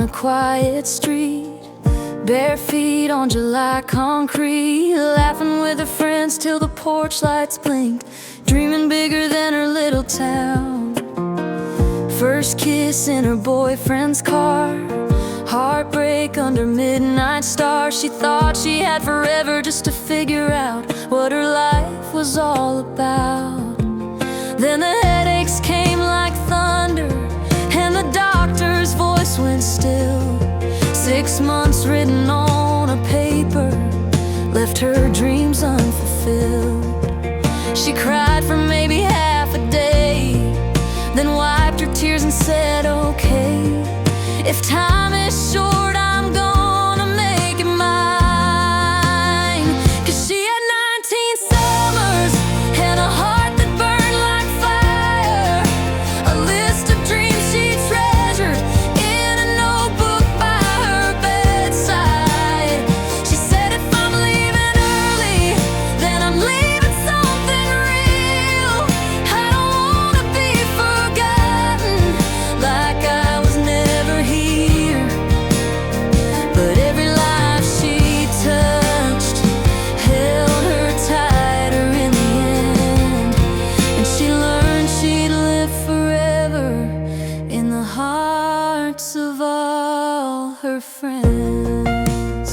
a quiet street, bare feet on July concrete, laughing with her friends till the porch lights blinked, dreaming bigger than her little town. First kiss in her boyfriend's car, heartbreak under midnight stars. She thought she had forever just to figure out what her life was all about. Then the headaches came like thunder, and the doctor's voice went still. 6 months written on a paper left her dreams unfulfilled. She cried for maybe half a day, then wiped her tears and said, okay, if time is short, I'm gonna make it mine. 'Cause she had 19 summers and a heart that burned like fire, a list of dreams she treasured in a notebook by her bedside. She said, if I'm leaving early, then I'm leaving something real. I don't wanna be forgotten like I was never here. But every life she touched held her tighter in the end, and she learned she'd live forever in the hearts of all her friends.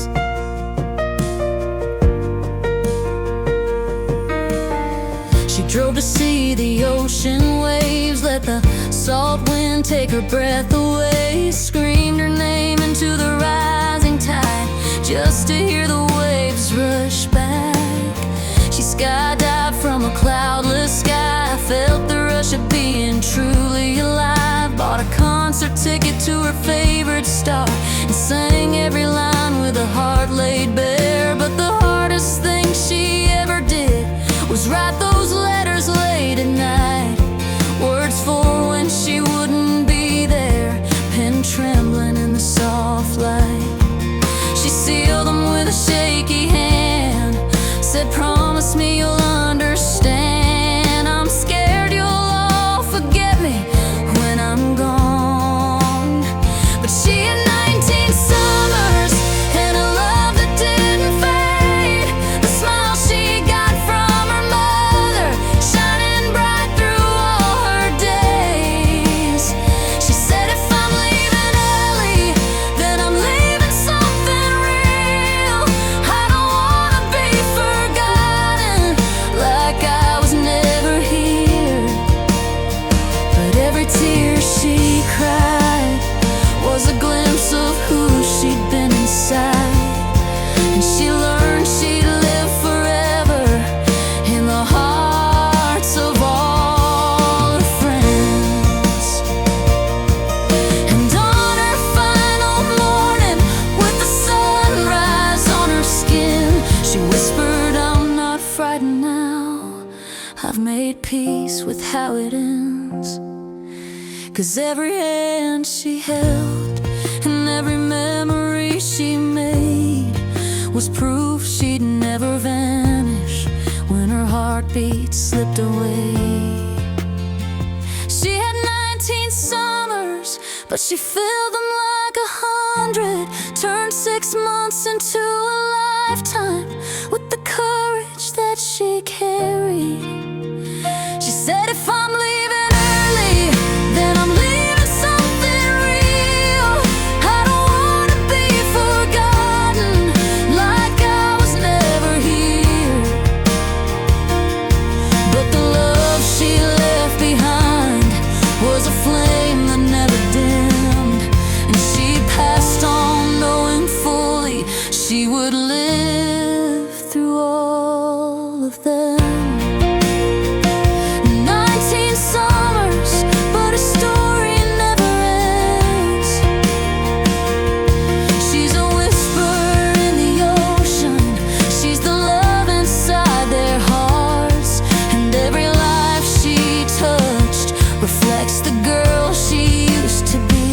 She drove to see the ocean waves, let the salt wind take her breath away, screamed her name into the rising tide just to hear the waves rush back. She skydived from a cloudless sky, felt the rush of being truly alive, bought a concert ticket to her favorite star, and sang every line with a heart laid bare. But the hardest thing she ever did was write those letters late at night, words for when she wouldn't be there, pen trembling in the soft light. She sealed them with a shaky hand, said, promise me you'll understand. I'm scared you'll all forget me when I'm gone. But she had 19 summers and a love that didn't fade, the smile she got from her mother shining bright through all her days. She said, if I'm leaving early, then I'm leaving something real. I don't wanna be forgotten like I was never here. But every tear she cried was a glimpse of who she'd been inside, and she learned she'd live forever in the hearts of all her friends. And on her final morning, with the sunrise on her skin, she whispered, I'm not frightened now, I've made peace with how it ends. 'Cause every hand she held and every memory she made was proof she'd never vanish when her heartbeat slipped away. She had 19 summers, but she filled them like 100, turned 6 months into a lifetime with the courage that she carried. She said, if I'm leaving early, then I'm leaving something real. I don't wanna be forgotten like I was never here. But the love she left behind was a flame that never dimmed, and she passed on knowing fully she would live through all of them. 19 summers, but a story never ends. She's a whisper in the ocean, she's the love inside their hearts, and every life she touched reflects the girl she used to be.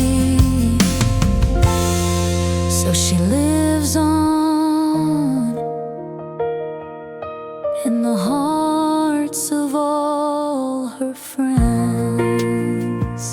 So she lives on in the hearts of all her friends.